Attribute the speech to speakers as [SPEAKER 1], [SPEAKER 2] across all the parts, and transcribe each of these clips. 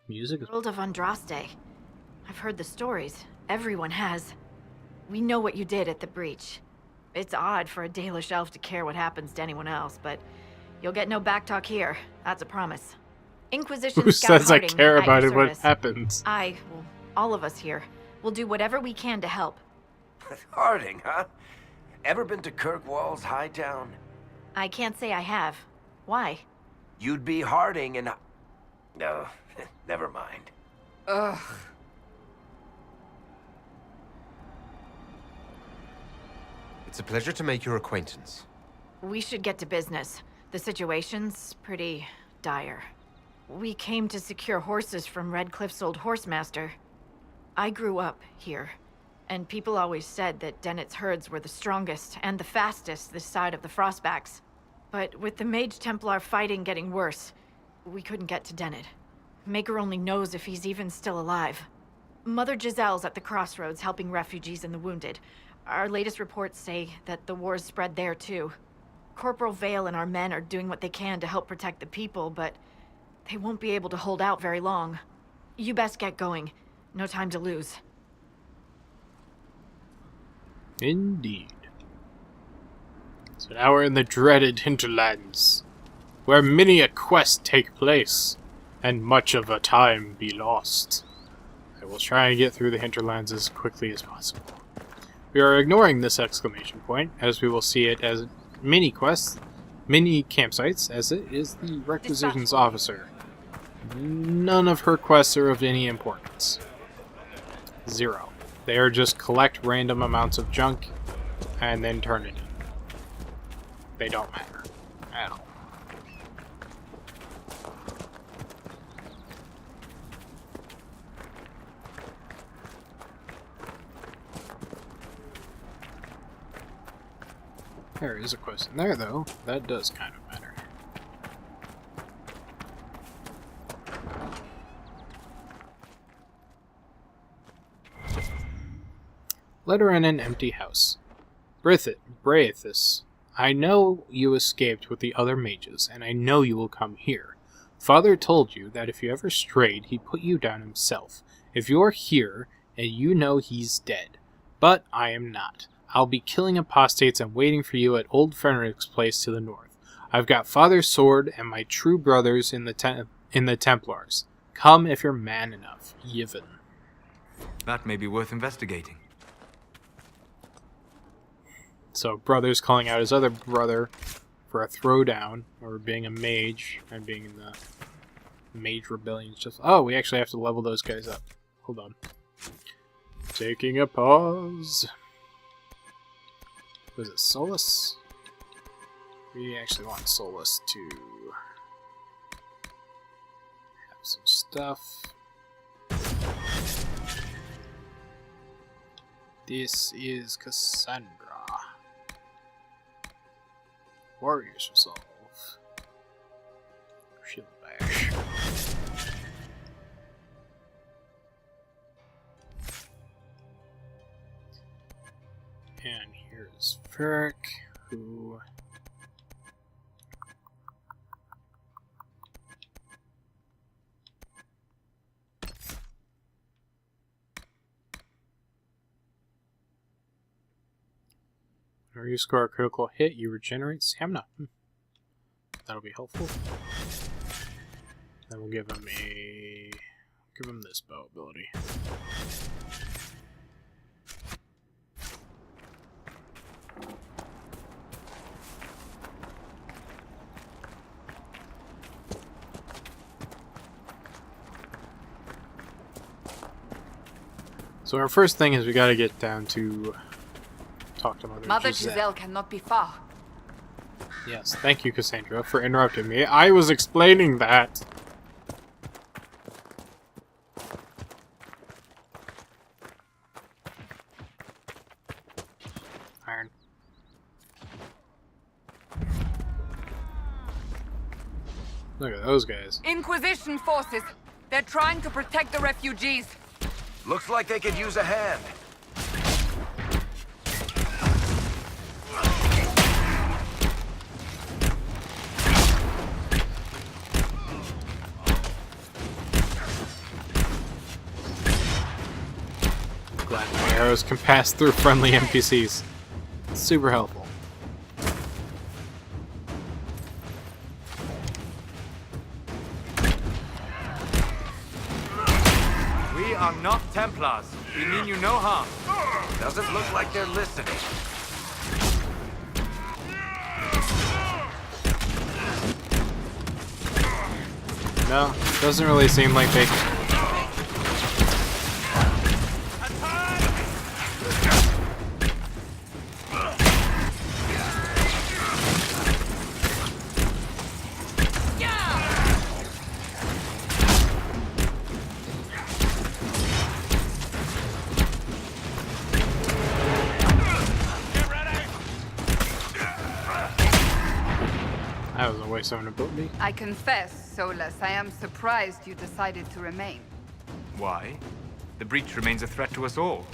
[SPEAKER 1] Music is...
[SPEAKER 2] World of Andraste. I've heard the stories. Everyone has. We know what you did at the breach. It's odd for a Dalish elf to care what happens to anyone else, but you'll get no backtalk here. That's a promise. Inquisition
[SPEAKER 1] Who
[SPEAKER 2] Scout
[SPEAKER 1] says I
[SPEAKER 2] Harding
[SPEAKER 1] care
[SPEAKER 2] at
[SPEAKER 1] about
[SPEAKER 2] your
[SPEAKER 1] it what
[SPEAKER 2] service.
[SPEAKER 1] happens?
[SPEAKER 2] Well, all of us here, will do whatever we can to help.
[SPEAKER 3] Harding, huh? Ever been to Kirkwall's Hightown?
[SPEAKER 2] I can't say I have. Why?
[SPEAKER 3] You'd be Harding and... No, never mind.
[SPEAKER 4] Ugh.
[SPEAKER 5] It's a pleasure to make your acquaintance.
[SPEAKER 2] We should get to business. The situation's pretty dire. We came to secure horses from Redcliffe's old horsemaster. I grew up here, and people always said that Dennett's herds were the strongest and the fastest this side of the Frostbacks. But with the Mage Templar fighting getting worse, we couldn't get to Dennett. Maker only knows if he's even still alive. Mother Giselle's at the crossroads helping refugees and the wounded. Our latest reports say that the war's spread there too. Corporal Vale and our men are doing what they can to help protect the people, but they won't be able to hold out very long. You best get going. No time to lose.
[SPEAKER 1] Indeed. So now we're in the dreaded Hinterlands, where many a quest take place, and much of a time be lost. I will try and get through the Hinterlands as quickly as possible. We are ignoring this exclamation point, as we will see it as mini quests, mini campsites, as it is the requisitions officer. None of her quests are of any importance. 0. They are just collect random amounts of junk, and then turn it in. They don't matter at all. There is a quest in there, though. That does kind of matter. Letter in an empty house. Braithus, I know you escaped with the other mages, and I know you will come here. Father told you that if you ever strayed, he'd put you down himself. If you're here, and you know he's dead. But I am not. I'll be killing apostates and waiting for you at Old Fenric's place to the north. I've got Father's sword and my true brothers in the Templars. Come if you're man enough, Yevon.
[SPEAKER 6] That may be worth investigating.
[SPEAKER 1] So, brother's calling out his other brother for a throwdown, or being a mage, and being in the mage rebellion. Just, oh, we actually have to level those guys up. Hold on. Taking a pause. Was it Solus? We actually want Solus to have some stuff. This is Cassandra. Warriors Resolve. Shield Bash. And here's Ferric, who... Whenever you score a critical hit, you regenerate stamina. That'll be helpful. Then we'll give him this bow ability. So our first thing is we gotta get down to talk to Mother
[SPEAKER 4] Giselle cannot be far.
[SPEAKER 1] Yes, thank you, Cassandra, for interrupting me. I was explaining that. Iron. Look at those guys.
[SPEAKER 4] Inquisition forces. They're trying to protect the refugees.
[SPEAKER 3] Looks like they could use a hand.
[SPEAKER 1] that my arrows can pass through friendly NPCs. It's super helpful.
[SPEAKER 6] We are not Templars. We mean you no harm.
[SPEAKER 3] Doesn't look like they're listening.
[SPEAKER 1] No, doesn't really seem like they... That was a waste of an ability.
[SPEAKER 4] I confess, Solus, I am surprised you decided to remain.
[SPEAKER 6] Why? The breach remains a threat to us all.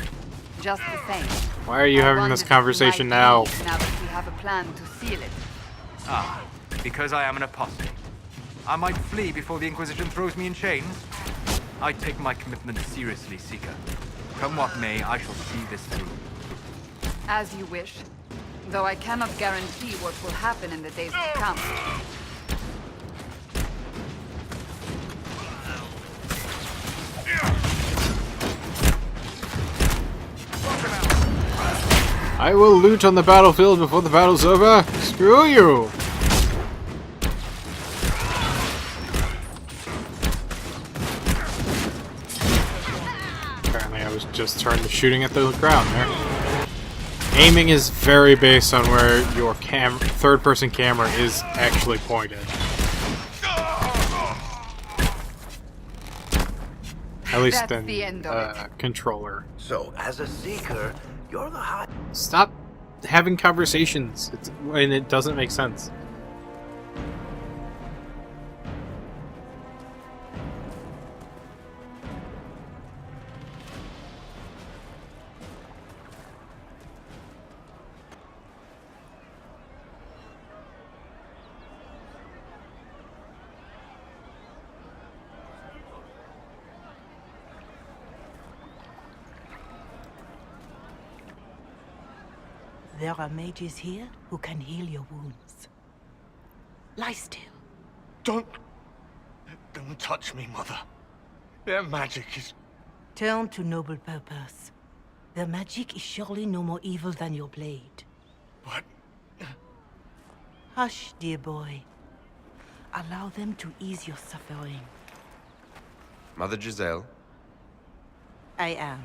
[SPEAKER 4] Just the same.
[SPEAKER 1] Why are you
[SPEAKER 4] I
[SPEAKER 1] having
[SPEAKER 4] wondered
[SPEAKER 1] this
[SPEAKER 4] if
[SPEAKER 1] conversation
[SPEAKER 4] you might
[SPEAKER 1] now?
[SPEAKER 4] leave now that we have a plan to seal it.
[SPEAKER 6] Ah, because I am an apostate. I might flee before the Inquisition throws me in chains. I take my commitment seriously, Seeker. Come what may, I shall see this through.
[SPEAKER 4] As you wish. Though I cannot guarantee what will happen in the days to come.
[SPEAKER 1] I will loot on the battlefield before the battle's over. Screw you! Apparently I was just turned to shooting at the ground there. Aiming is very based on where your third-person camera is actually pointed. At least
[SPEAKER 4] That's
[SPEAKER 1] in
[SPEAKER 4] the end of it.
[SPEAKER 1] controller.
[SPEAKER 3] So, as a seeker, you're the hot...
[SPEAKER 1] Stop having conversations when it doesn't make sense.
[SPEAKER 7] There are mages here who can heal your wounds. Lie still.
[SPEAKER 8] Don't touch me, Mother. Their magic is...
[SPEAKER 7] Turn to noble purpose. Their magic is surely no more evil than your blade.
[SPEAKER 8] What?
[SPEAKER 7] Hush, dear boy. Allow them to ease your suffering.
[SPEAKER 5] Mother Giselle,
[SPEAKER 7] I am.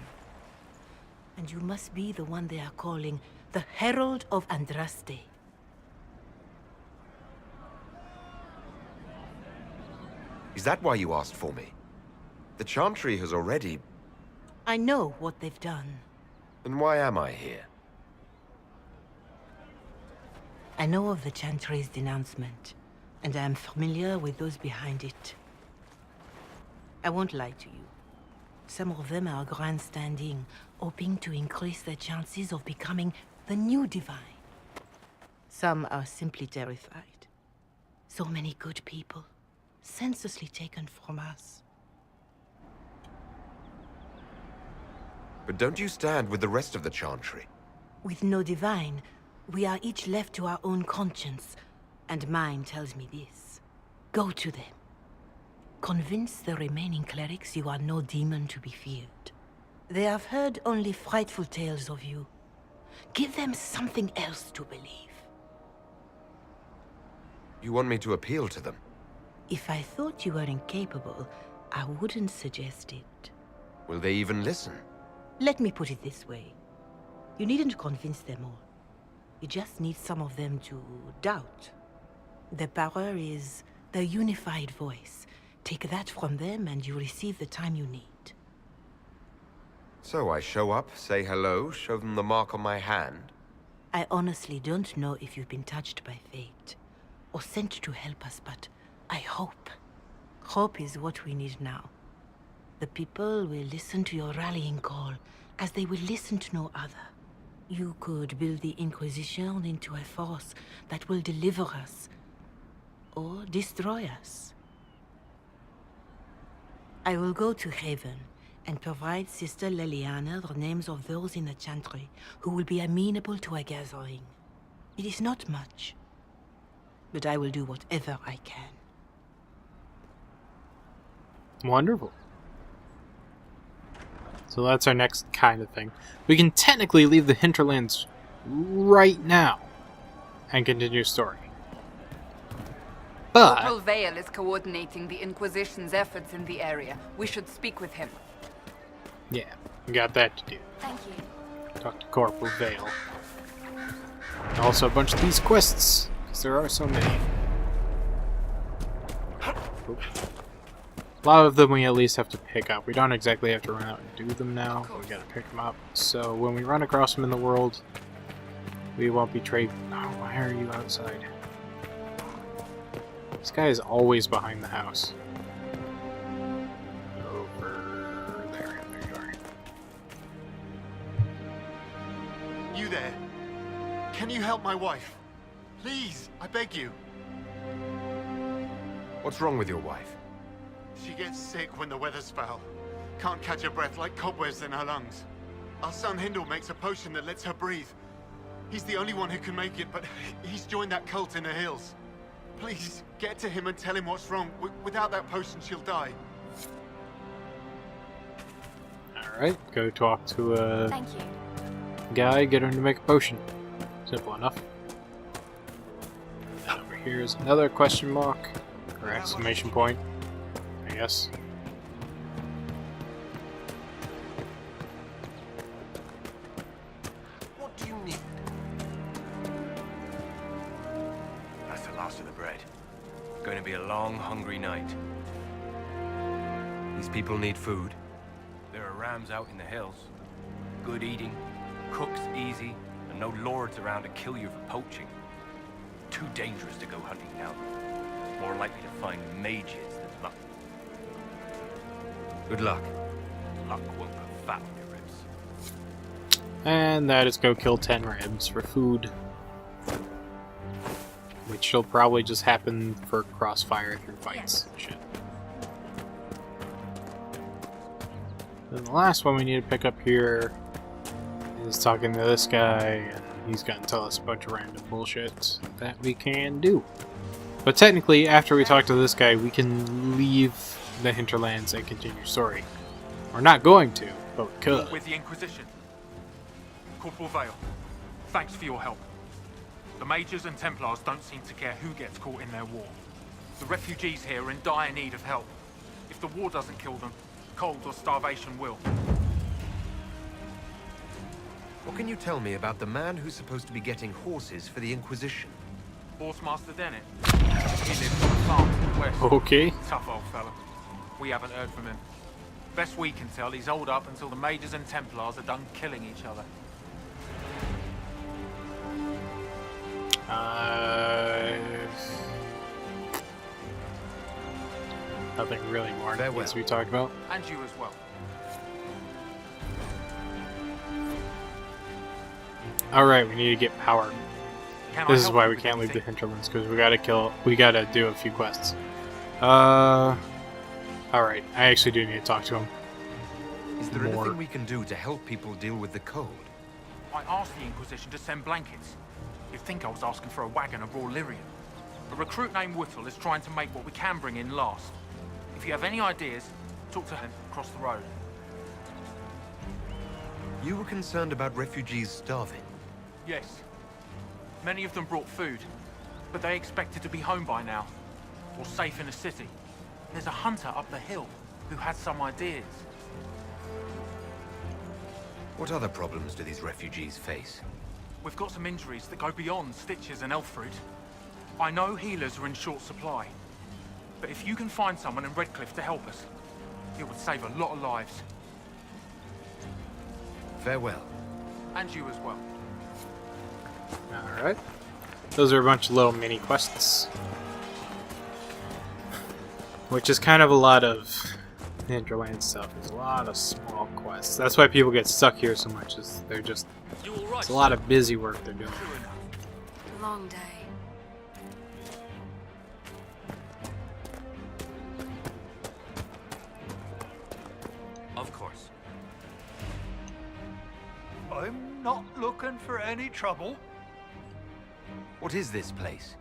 [SPEAKER 7] And you must be the one they are calling the Herald of Andraste.
[SPEAKER 5] is that why you asked for me? The Chantry has already...
[SPEAKER 7] I know what they've done.
[SPEAKER 5] Then why am I here?
[SPEAKER 7] I know of the Chantry's denouncement, and I am familiar with those behind it. I won't lie to you. Some of them are grandstanding, hoping to increase their chances of becoming the new divine. Some are simply terrified. So many good people, senselessly taken from us.
[SPEAKER 5] But don't you stand with the rest of the Chantry?
[SPEAKER 7] With no divine, we are each left to our own conscience, and mine tells me this. Go to them. Convince the remaining clerics you are no demon to be feared. They have heard only frightful tales of you. Give them something else to believe.
[SPEAKER 5] You want me to appeal to them?
[SPEAKER 7] If I thought you were incapable, I wouldn't suggest it.
[SPEAKER 5] Will they even listen?
[SPEAKER 7] Let me put it this way. You needn't convince them all. You just need some of them to doubt. Their power is their unified voice. Take that from them and you receive the time you need.
[SPEAKER 5] So I show up, say hello, show them the mark on my hand.
[SPEAKER 7] I honestly don't know if you've been touched by fate, or sent to help us, but I hope. Hope is what we need now. The people will listen to your rallying call, as they will listen to no other. You could build the Inquisition into a force that will deliver us, or destroy us. I will go to Haven, and provide Sister Leliana the names of those in the Chantry who will be amenable to a gathering. It is not much, but I will do whatever I can.
[SPEAKER 1] Wonderful. So that's our next kind of thing. We can technically leave the Hinterlands right now and continue story.
[SPEAKER 4] Corporal
[SPEAKER 1] But
[SPEAKER 4] Vale is coordinating the Inquisition's efforts in the area. We should speak with him.
[SPEAKER 1] yeah, we got that to do.
[SPEAKER 2] Thank you.
[SPEAKER 1] Talk to Corporal Vale. And also a bunch of these quests, because there are so many. Oop. A lot of them we at least have to pick up. We don't exactly have to run out and do them now. We gotta pick them up. So when we run across them in the world, we won't be trading. Oh, why are you outside? This guy is always behind the house. Over there. There you are.
[SPEAKER 8] You there? Can you help my wife? Please, I beg you.
[SPEAKER 5] What's wrong with your wife?
[SPEAKER 8] She gets sick when the weather's foul. Can't catch her breath like cobwebs in her lungs. Our son Hindle makes a potion that lets her breathe. He's the only one who can make it, but he's joined that cult in the hills. Please, get to him and tell him what's wrong. Without that potion, she'll die.
[SPEAKER 1] Alright, go talk to a
[SPEAKER 2] Thank you.
[SPEAKER 1] guy, get him to make a potion. Simple enough. Over here is another question mark, or exclamation point, I guess.
[SPEAKER 3] What do you need? That's the last of the bread. Going to be a long, hungry night.
[SPEAKER 5] These people need food.
[SPEAKER 3] There are rams out in the hills. Good eating, cooks easy, and no lords around to kill you for poaching. Too dangerous to go hunting now. More likely to find mages than luck.
[SPEAKER 5] Good luck.
[SPEAKER 3] Luck won't put fat on your ribs.
[SPEAKER 1] And that is go kill 10 rams for food. Which will probably just happen for crossfire through fights and shit. Then the last one we need to pick up here is talking to this guy, and he's gonna tell us a bunch of random bullshit that we can do. But technically, after we talk to this guy, we can leave the Hinterlands and continue story. We're not going to, but we could.
[SPEAKER 9] With the Inquisition. Corporal Vale, thanks for your help. The Mages and Templars don't seem to care who gets caught in their war. The refugees here are in dire need of help. If the war doesn't kill them, cold or starvation will.
[SPEAKER 5] What can you tell me about the man who's supposed to be getting horses for the Inquisition?
[SPEAKER 9] Horsemaster Dennett. He lives on a farm to the west.
[SPEAKER 1] Okay.
[SPEAKER 9] Tough old fella. We haven't heard from him. Best we can tell, he's holed up until the Mages and Templars are done killing each other.
[SPEAKER 1] Nothing really more
[SPEAKER 5] Farewell.
[SPEAKER 1] as we talked about.
[SPEAKER 9] And you as well.
[SPEAKER 1] Alright, we need to get power.
[SPEAKER 9] Can I
[SPEAKER 1] This is
[SPEAKER 9] help
[SPEAKER 1] why
[SPEAKER 9] you
[SPEAKER 1] we
[SPEAKER 9] with
[SPEAKER 1] can't leave the
[SPEAKER 9] anything?
[SPEAKER 1] Hinterlands, because we gotta do a few quests. Alright, I actually do need to talk to him.
[SPEAKER 5] Is there
[SPEAKER 1] More.
[SPEAKER 5] anything we can do to help people deal with the cold?
[SPEAKER 9] I asked the Inquisition to send blankets. You'd think I was asking for a wagon of raw lyrium. A recruit named Whittle is trying to make what we can bring in last. If you have any ideas, talk to him across the road.
[SPEAKER 5] You were concerned about refugees starving.
[SPEAKER 9] Yes. Many of them brought food, but they expected to be home by now, or safe in the city. There's a hunter up the hill who had some ideas.
[SPEAKER 5] What other problems do these refugees face?
[SPEAKER 9] We've got some injuries that go beyond stitches and elf fruit. I know healers are in short supply, but if you can find someone in Redcliffe to help us, it would save a lot of lives.
[SPEAKER 5] Farewell.
[SPEAKER 9] And you as well.
[SPEAKER 1] Alright. Those are a bunch of little mini quests. Which is kind of a lot of Hinterland stuff. There's a lot of small quests. That's why people get stuck here so much, is they're just... It's a lot of busy work they're doing.
[SPEAKER 2] Long day.
[SPEAKER 3] Of course.
[SPEAKER 10] Not looking for any trouble.
[SPEAKER 3] What is this place?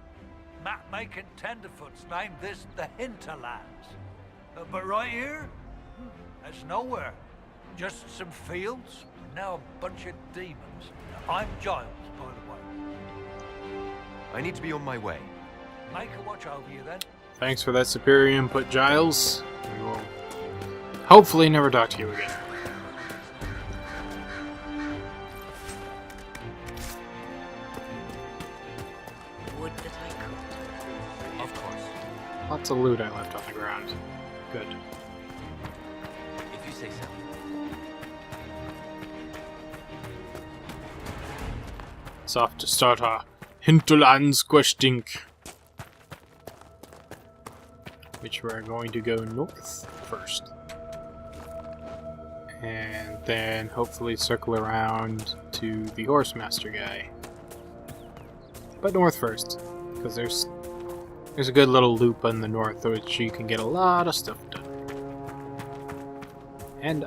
[SPEAKER 10] Map-making tenderfoots named this the Hinterlands. But right here, there's nowhere. Just some fields, and now a bunch of demons. I'm Giles, by the way.
[SPEAKER 5] I need to be on my way.
[SPEAKER 10] Make a watch over you then.
[SPEAKER 1] Thanks for that superior input, Giles. We will hopefully never talk to you again.
[SPEAKER 7] Would that I could.
[SPEAKER 3] Of course.
[SPEAKER 1] Lots of loot I left on the ground. Good.
[SPEAKER 3] If you say so.
[SPEAKER 1] It's off to start our Hinterlands questing. Which we're going to go north first. And then hopefully circle around to the Horsemaster guy. But north first, because there's a good little loop on the north which you can get a lot of stuff done. And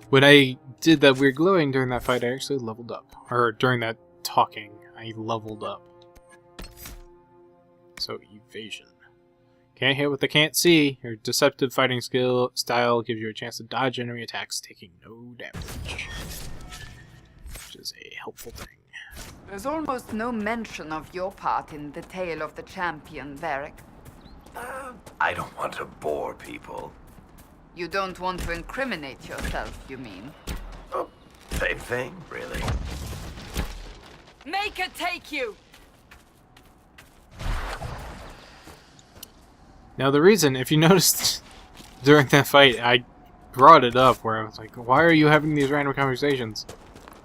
[SPEAKER 1] when I did that weird glowing during that fight, I actually leveled up. Or during that talking, I leveled up. So evasion. Can't hit what they can't see. Your deceptive fighting style gives you a chance to dodge enemy attacks, taking no damage. Which is a helpful thing.
[SPEAKER 4] There's almost no mention of your part in the tale of the champion, Varric.
[SPEAKER 11] I don't want to bore people.
[SPEAKER 4] You don't want to incriminate yourself, you mean?
[SPEAKER 11] Oh, same thing, really.
[SPEAKER 4] Make it take you!
[SPEAKER 1] Now the reason, if you noticed during that fight, I brought it up where I was like, why are you having these random conversations?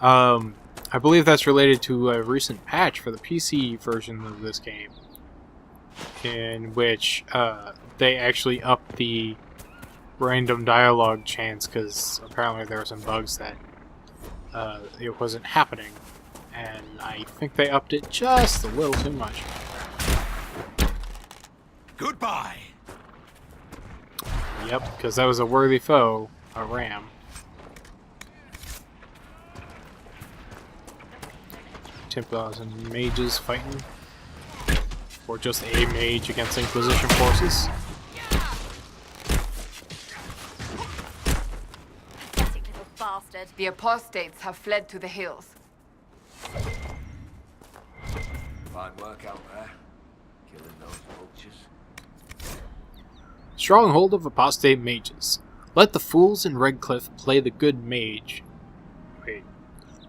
[SPEAKER 1] I believe that's related to a recent patch for the PC version of this game, in which they actually upped the random dialogue chance because apparently there were some bugs that it wasn't happening, and I think they upped it just a little too much.
[SPEAKER 11] Goodbye.
[SPEAKER 1] Yep, because that was a worthy foe, a ram. Templars and mages fighting. Or just a mage against Inquisition forces.
[SPEAKER 2] Pathetic little bastard.
[SPEAKER 4] The apostates have fled to the hills.
[SPEAKER 11] Fine work out there. Killing those vultures.
[SPEAKER 1] Stronghold of apostate mages. Let the fools in Redcliffe play the good mage.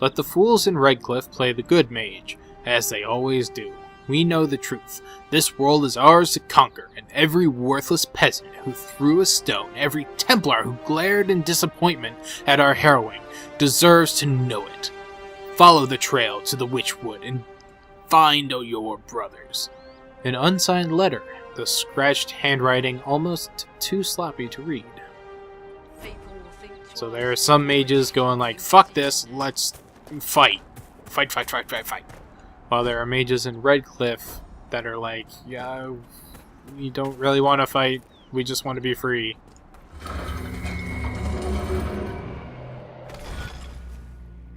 [SPEAKER 1] Let the fools in Redcliffe play the good mage, as they always do. We know the truth. This world is ours to conquer, and every worthless peasant who threw a stone, every Templar who glared in disappointment at our harrowing, deserves to know it. Follow the trail to the Witchwood and find your brothers. An unsigned letter, the scratched handwriting almost too sloppy to read. So there are some mages going like, fuck this, let's fight. Fight. While there are mages in Redcliffe that are like, yeah, we don't really want to fight, we just want to be free.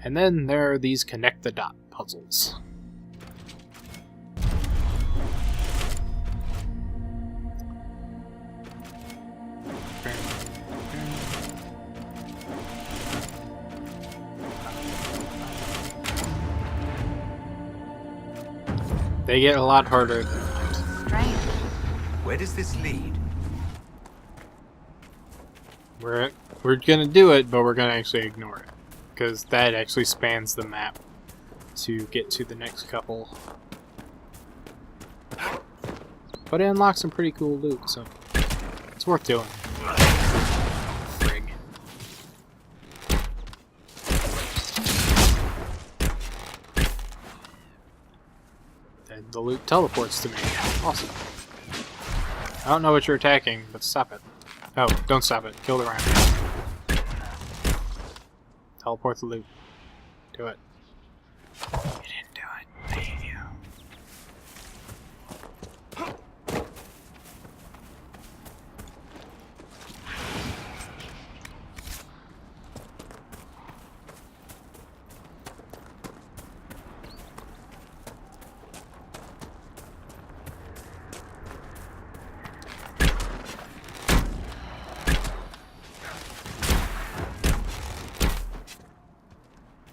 [SPEAKER 1] And then there are these connect the dot puzzles. They get a lot harder than that.
[SPEAKER 4] Strange.
[SPEAKER 3] Where does this lead?
[SPEAKER 1] We're gonna do it, but we're gonna actually ignore it. Because that actually spans the map to get to the next couple. But it unlocks some pretty cool loot, so it's worth doing. Frig. And the loot teleports to me. Awesome. I don't know what you're attacking, but stop it. Oh, don't stop it. Kill the ram. Teleport the loot. Do it. You didn't do it. I hate you.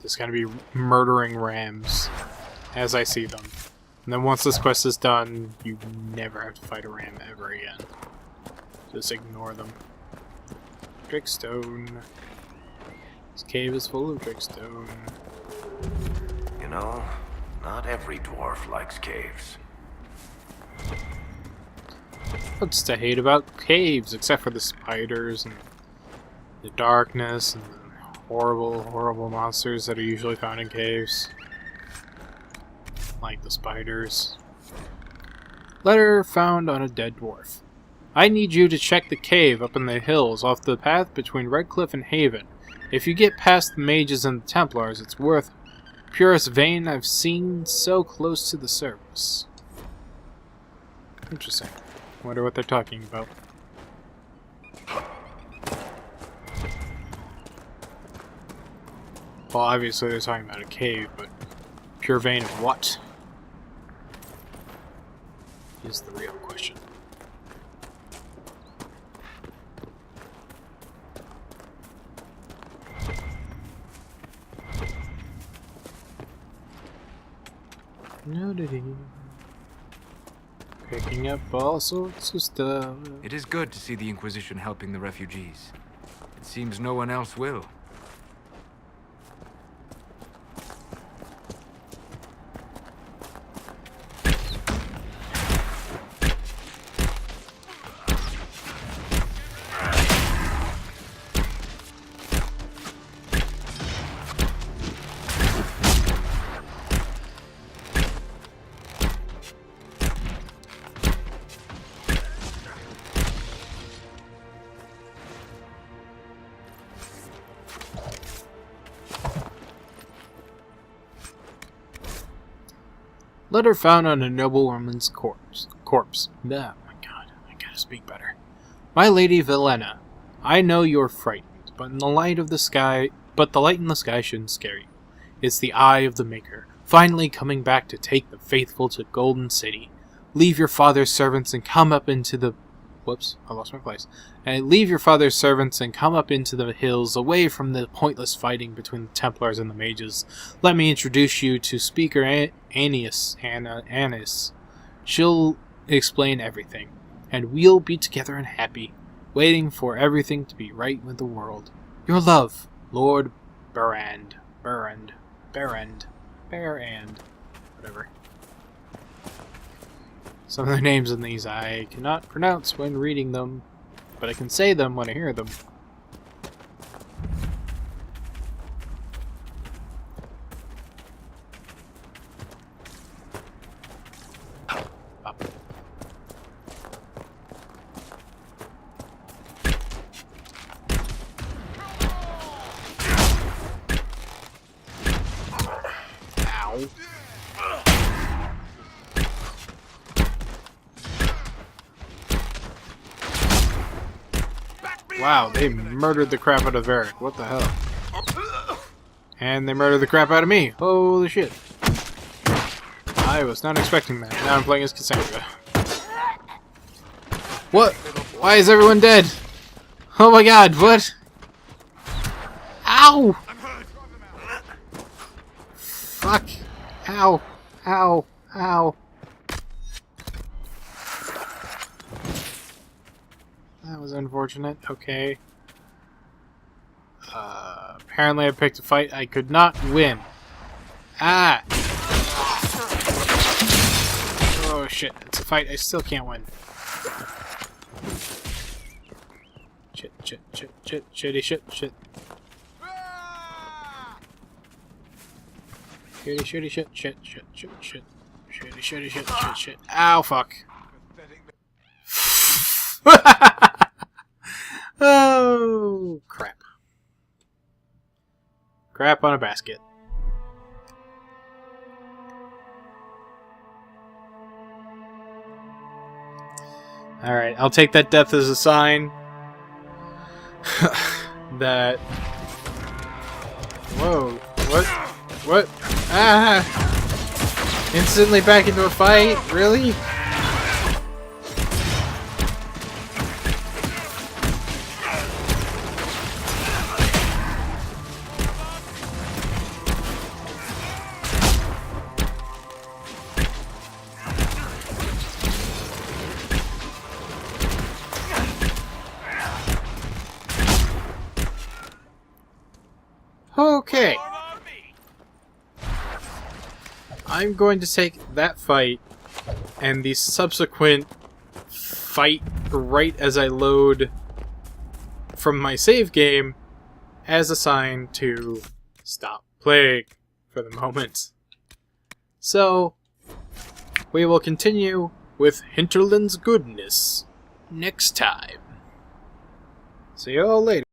[SPEAKER 1] Just gonna be murdering rams as I see them. And then once this quest is done, you never have to fight a ram ever again. Just ignore them. Dragstone. This cave is full of dragstone.
[SPEAKER 11] You know, not every dwarf likes caves.
[SPEAKER 1] What's to hate about caves, except for the spiders and the darkness and the horrible, horrible monsters that are usually found in caves? Like the spiders. Letter found on a dead dwarf. I need you to check the cave up in the hills off the path between Redcliffe and Haven. If you get past the mages and the Templars, it's worth purest vein I've seen so close to the surface. Interesting. Wonder what they're talking about. Well, obviously they're talking about a cave, but pure vein of what? Is the real question. Picking up all sorts of stuff.
[SPEAKER 6] It is good to see the Inquisition helping the refugees. It seems no one else will.
[SPEAKER 1] Letter found on a noblewoman's corpse. Oh my god, I gotta speak better. My lady Velena, I know you're frightened, but the light in the sky shouldn't scare you. It's the eye of the Maker, finally coming back to take the faithful to Golden City. Leave your father's servants and come up into the... Whoops, I lost my place. And leave your father's servants and come up into the hills, away from the pointless fighting between the Templars and the mages. Let me introduce you to Speaker Annis. She'll explain everything, and we'll be together and happy, waiting for everything to be right with the world. Your love, Lord Barand. Whatever. Some of the names in these I cannot pronounce when reading them, but I can say them when I hear them. Up. Ow. Wow, they murdered the crap out of Varric. What the hell? And they murdered the crap out of me. Holy shit. I was not expecting that. Now I'm playing as Cassandra. What? Why is everyone dead? Oh my god, what? Ow! Fuck. Ow. Ow. Ow. That was unfortunate. Okay. Apparently I picked a fight I could not win. Ah! Oh shit, it's a fight I still can't win. Shit. Shitty shit. Shitty shit. Ow, fuck. Oh, crap. Crap on a basket. Alright, I'll take that death as a sign that... Whoa, what? Ah! Instantly back into a fight? Really? I'm going to take that fight and the subsequent fight right as I load from my save game as a sign to stop playing for the moment. So, we will continue with Hinterlands goodness next time. See you all later.